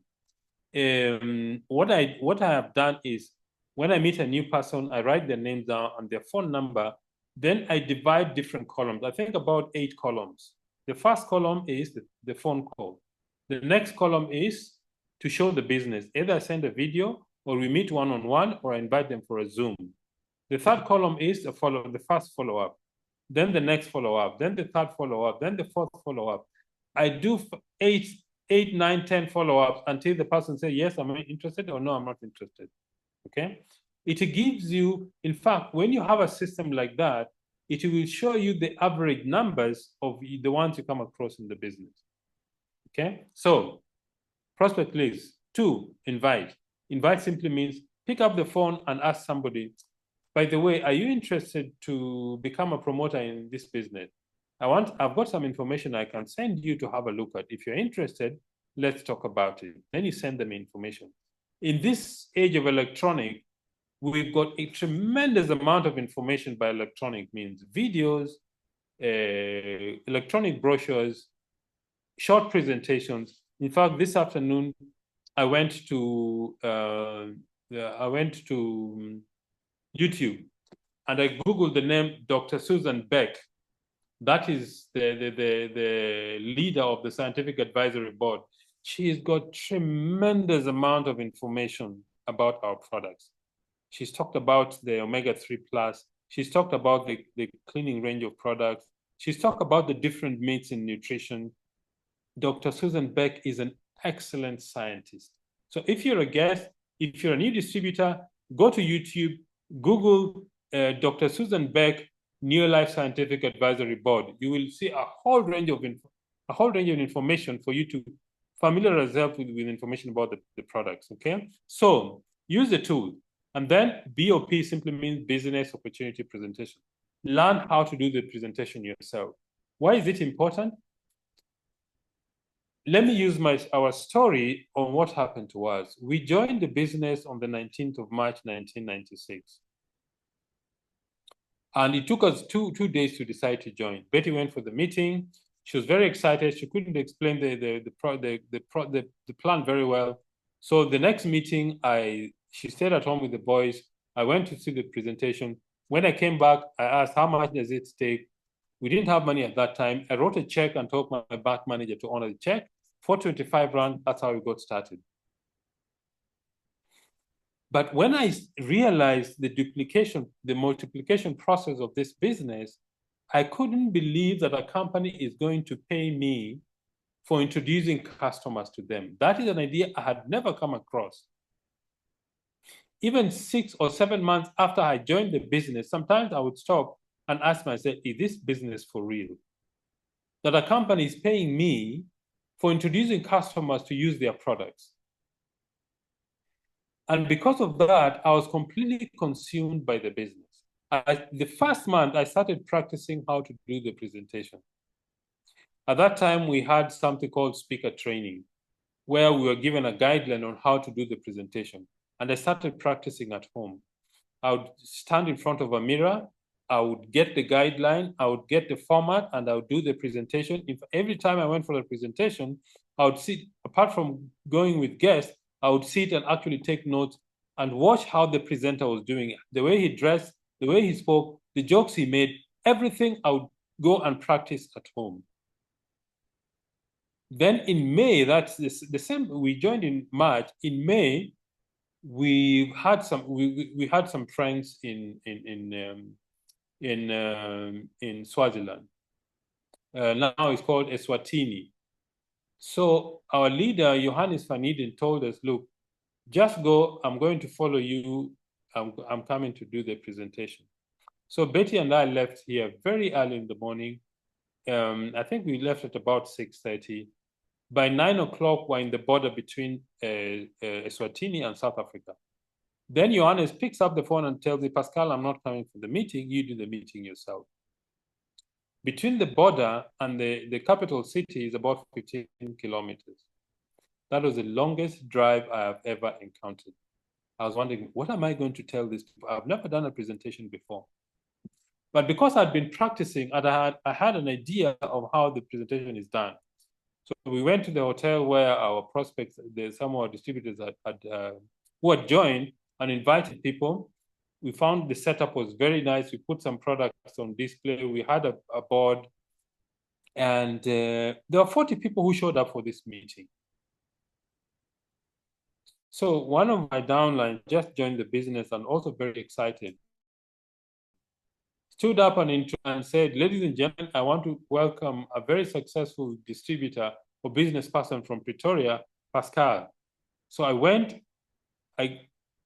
What I have done is, when I meet a new person, I write their names down and their phone number. Then I divide different columns. I think about 8 columns. The first column is the phone call. The next column is to show the business. Either I send a video, or we meet one-on-one, or I invite them for a Zoom. The third column is the first follow-up, then the next follow-up, then the third follow-up, then the fourth follow-up. I do 8, 9, 10 follow-ups until the person says, yes, I'm interested, or no, I'm not interested. Okay? It gives you, in fact, when you have a system like that, it will show you the average numbers of the ones you come across in the business. Okay? So, prospect list. 2, invite. Invite simply means pick up the phone and ask somebody, by the way, are you interested to become a promoter in this business? I've got some information I can send you to have a look at. If you're interested, let's talk about it. Then you send them information. In this age of electronic, we've got a tremendous amount of information by electronic means: videos, electronic brochures, short presentations. In fact, this afternoon, I went to YouTube and I Googled the name Dr. Susan Beck. That is the leader of the Scientific Advisory Board. She's got tremendous amount of information about our products. She's talked about the omega-3 plus. She's talked about the cleaning range of products. She's talked about the different meats in nutrition. Dr. Susan Beck is an excellent scientist. So if you're a guest, if you're a new distributor, go to YouTube, Google Dr. Susan Beck, Neolife Scientific Advisory Board. You will see a whole range of information for you to familiarize yourself with information about the products. Okay, so use the tool, and then BOP simply means business opportunity presentation. Learn how to do the presentation yourself. Why is it important? Let me use our story on what happened to us. We joined the business on the 19th of March, 1996. And it took us two days to decide to join. Betty went for the meeting. She was very excited. She couldn't explain the plan very well. So the next meeting, she stayed at home with the boys. I went to see the presentation. When I came back, I asked, how much does it take? We didn't have money at that time. I wrote a check and told my bank manager to honor the check. 425 rand, that's how we got started. But when I realized the multiplication process of this business, I couldn't believe that a company is going to pay me for introducing customers to them. That is an idea I had never come across. Even 6 or 7 months after I joined the business, sometimes I would stop and ask myself, is this business for real? That a company is paying me for introducing customers to use their products. And because of that, I was completely consumed by the business. The first month, I started practicing how to do the presentation. At that time, we had something called speaker training, where we were given a guideline on how to do the presentation. And I started practicing at home. I would stand in front of a mirror, I would get the guideline, I would get the format, and I would do the presentation. If every time I went for the presentation, I would sit, apart from going with guests, I would sit and actually take notes and watch how the presenter was doing it. The way he dressed, the way he spoke, the jokes he made, everything I would go and practice at home. Then in May, that's the same, we joined in March. In May, we had some friends in Swaziland. Now it's called Eswatini. So our leader, Johannes van Eden, told us, look, just go, I'm going to follow you. I'm coming to do the presentation. So Betty and I left here very early in the morning. I think we left at about 6:30. By 9 o'clock, we're in the border between Eswatini and South Africa. Then Johannes picks up the phone and tells me, Pascal, I'm not coming for the meeting. You do the meeting yourself. Between the border and the capital city is about 15 kilometers. That was the longest drive I have ever encountered. I was wondering, what am I going to tell these people? I've never done a presentation before. But because I'd been practicing, and I had an idea of how the presentation is done. So we went to the hotel where our prospects, some of our distributors who had joined and invited people. We found the setup was very nice. We put some products on display. We had a board. And there were 40 people who showed up for this meeting. So one of my downlines just joined the business and also very excited. Stood up and said, ladies and gentlemen, I want to welcome a very successful distributor or business person from Pretoria, Pascal. So I went, I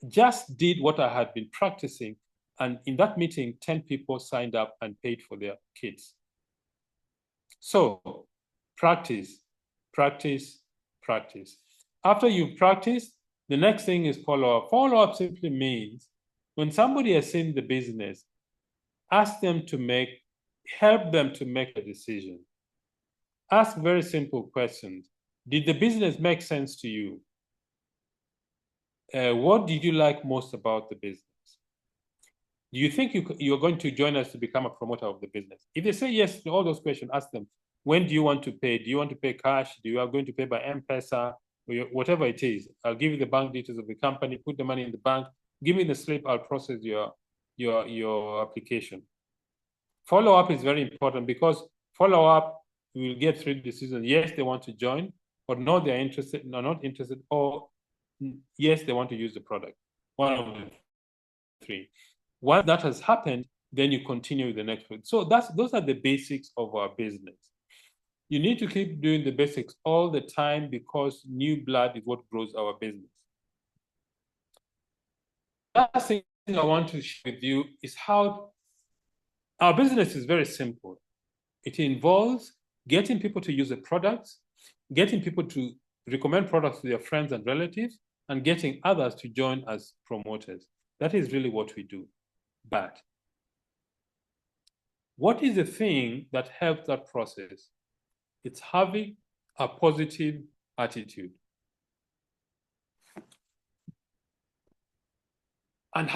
just did what I had been practicing. And in that meeting, 10 people signed up and paid for their kits. So practice, practice, practice. After you've practiced, the next thing is follow-up. Follow-up simply means when somebody has seen the business, help them to make a decision. Ask very simple questions. Did the business make sense to you? What did you like most about the business? Do you think you're going to join us to become a promoter of the business? If they say yes to all those questions, ask them, when do you want to pay? Do you want to pay cash? Do you are going to pay by M-Pesa? Or whatever it is. I'll give you the bank details of the company, put the money in the bank, give me the slip, I'll process your application. Follow-up is very important because follow-up, you will get 3 decisions. Yes, they want to join, or no, they're interested, no, not interested, or yes, they want to use the product. One of the 3. Once that has happened, then you continue with the next one. So those are the basics of our business. You need to keep doing the basics all the time because new blood is what grows our business. The last thing I want to share with you is how our business is very simple. It involves getting people to use the products, getting people to recommend products to their friends and relatives, and getting others to join as promoters. That is really what we do. But what is the thing that helps that process? It's having a positive attitude. And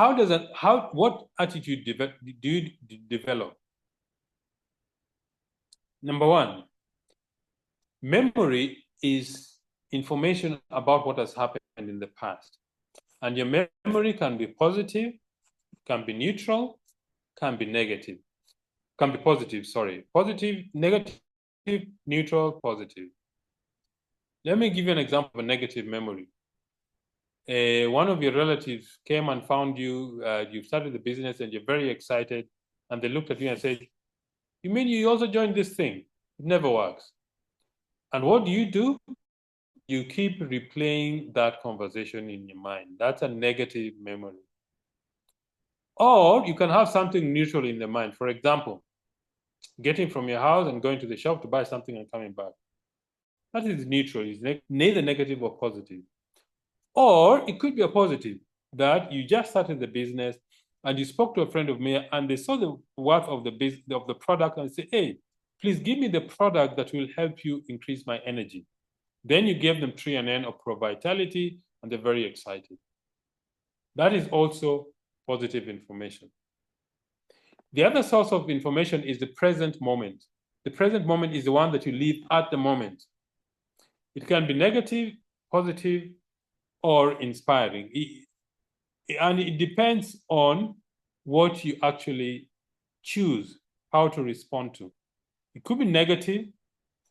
what attitude do you develop? Number 1, memory is information about what has happened in the past. And your memory can be positive, can be neutral, can be negative. Can be positive, sorry. Positive, negative, neutral, positive. Let me give you an example of a negative memory. One of your relatives came and found you, you've started the business and you're very excited, and they looked at you and said, you mean you also joined this thing? It never works. And what do? You keep replaying that conversation in your mind. That's a negative memory. Or you can have something neutral in the mind. For example, getting from your house and going to the shop to buy something and coming back. That is neutral. It's neither negative or positive. Or it could be a positive, that you just started the business and you spoke to a friend of mine and they saw the worth of the product and say, hey, please give me the product that will help you increase my energy. Then you gave them 3 and N of Pro Vitality and they're very excited. That is also positive information. The other source of information is the present moment. The present moment is the one that you live at the moment. It can be negative, positive, or inspiring. And it depends on what you actually choose, how to respond to. It could be negative,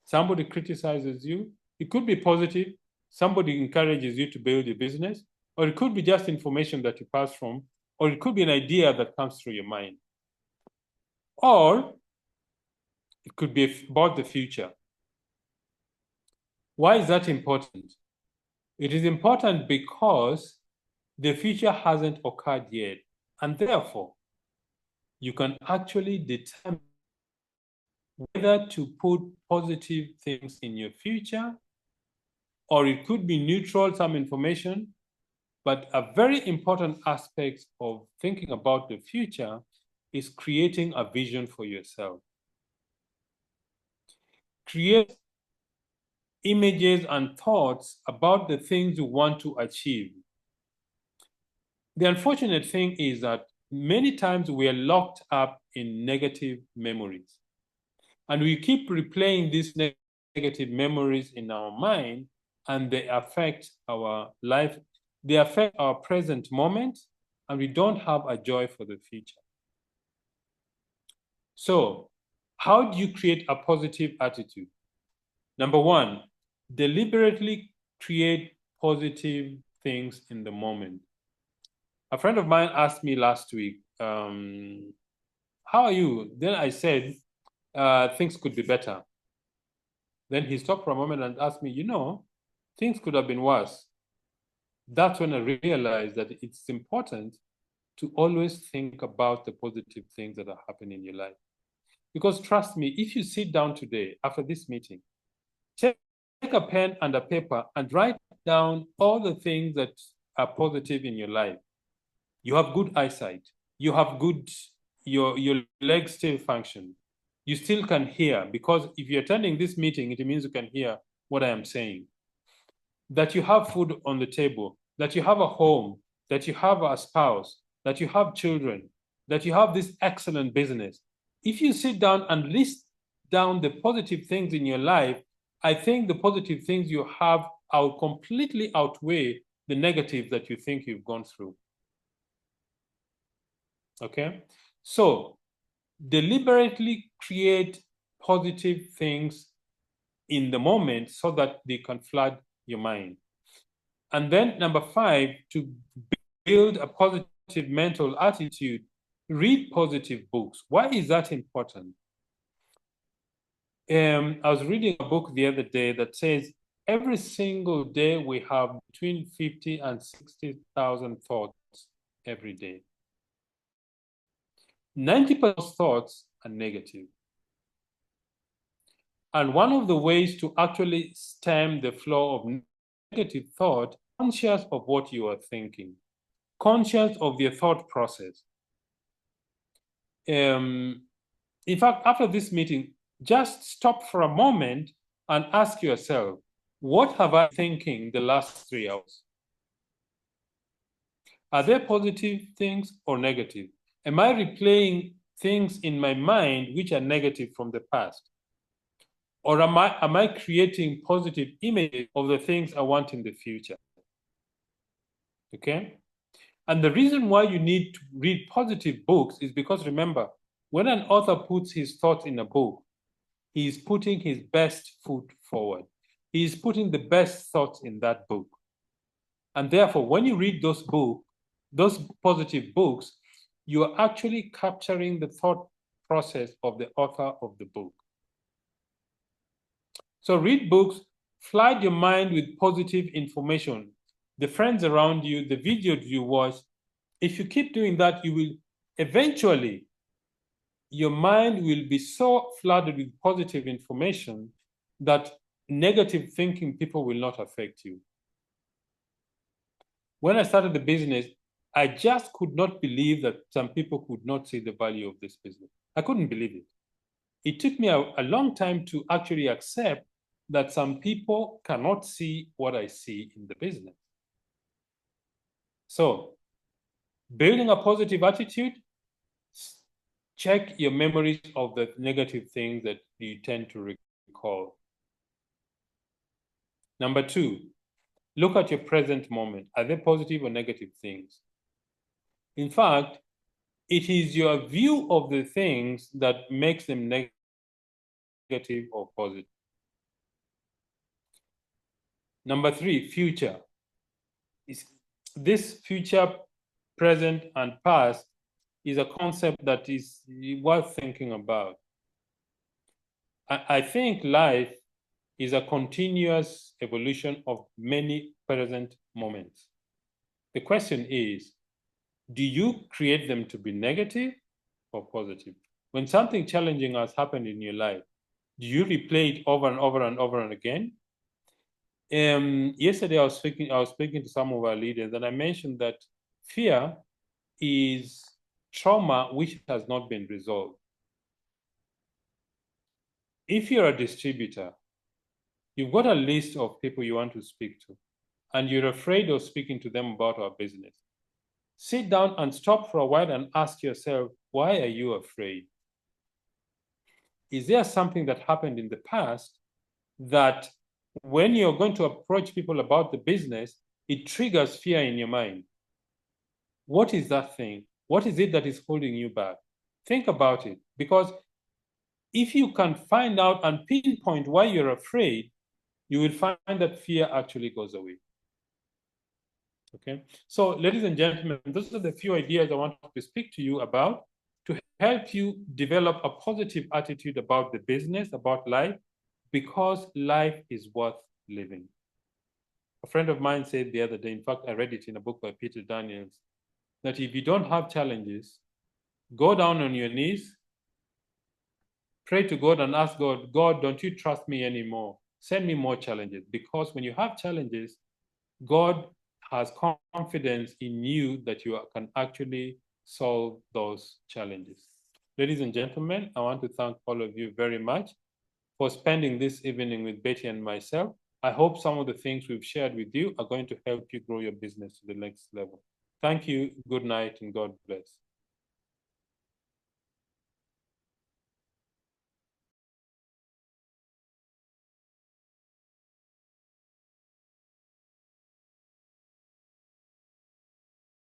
somebody criticizes you. It could be positive, somebody encourages you to build your business. Or it could be just information that you pass from, or it could be an idea that comes through your mind. Or it could be about the future. Why is that important? It is important because the future hasn't occurred yet, and therefore, you can actually determine whether to put positive things in your future, or it could be neutral, some information, but a very important aspect of thinking about the future is creating a vision for yourself. Create images and thoughts about the things you want to achieve. The unfortunate thing is that many times we are locked up in negative memories. And we keep replaying these negative memories in our mind, and they affect our life. They affect our present moment, and we don't have a joy for the future. So, how do you create a positive attitude? Number one, deliberately create positive things in the moment. A friend of mine asked me last week, how are you? Then I said, things could be better. Then he stopped for a moment and asked me, things could have been worse. That's when I realized that it's important to always think about the positive things that are happening in your life. Because trust me, if you sit down today after this meeting, take a pen and a paper and write down all the things that are positive in your life. You have good eyesight. You have your legs still function. You still can hear, because if you're attending this meeting, it means you can hear what I am saying. That you have food on the table, that you have a home, that you have a spouse, that you have children, that you have this excellent business. If you sit down and list down the positive things in your life, I think the positive things you have completely outweigh the negative that you think you've gone through. Okay? So, deliberately create positive things in the moment so that they can flood your mind. And then number 5, to build a positive mental attitude, read positive books. Why is that important? I was reading a book the other day that says every single day we have between 50 and 60,000 thoughts every day. 90% of thoughts are negative. And one of the ways to actually stem the flow of negative thought, conscious of what you are thinking, conscious of your thought process. In fact, after this meeting, just stop for a moment and ask yourself, what have I been thinking the last 3 hours? Are there positive things or negative? Am I replaying things in my mind which are negative from the past? Or am I creating positive images of the things I want in the future? Okay? And the reason why you need to read positive books is because, remember, when an author puts his thoughts in a book, he is putting his best foot forward. He is putting the best thoughts in that book. And therefore, when you read those positive books, you are actually capturing the thought process of the author of the book. So read books, flood your mind with positive information, the friends around you, the videos you watch. If you keep doing that, you will eventually, your mind will be so flooded with positive information that negative thinking people will not affect you. When I started the business, I just could not believe that some people could not see the value of this business. I couldn't believe it. It took me a long time to actually accept that some people cannot see what I see in the business. So, building a positive attitude, check your memories of the negative things that you tend to recall. Number 2, look at your present moment. Are they positive or negative things? In fact, it is your view of the things that makes them negative or positive. Number 3, future. This future, present, and past is a concept that is worth thinking about. I think life is a continuous evolution of many present moments. The question is, do you create them to be negative or positive? When something challenging has happened in your life, do you replay it over and over and over and again? Yesterday I was speaking to some of our leaders, and I mentioned that fear is trauma which has not been resolved. If you're a distributor, you've got a list of people you want to speak to, and you're afraid of speaking to them about our business. Sit down and stop for a while and ask yourself, why are you afraid? Is there something that happened in the past that when you're going to approach people about the business, it triggers fear in your mind? What is that thing? What is it that is holding you back? Think about it, because if you can find out and pinpoint why you're afraid, you will find that fear actually goes away. Okay, so ladies and gentlemen, those are the few ideas I want to speak to you about to help you develop a positive attitude about the business, about life, because life is worth living. A friend of mine said the other day, in fact, I read it in a book by Peter Daniels, that if you don't have challenges, go down on your knees, pray to God and ask God, God, don't you trust me anymore? Send me more challenges. Because when you have challenges, God has confidence in you that you can actually solve those challenges. Ladies and gentlemen, I want to thank all of you very much for spending this evening with Betty and myself. I hope some of the things we've shared with you are going to help you grow your business to the next level. Thank you, good night, and God bless.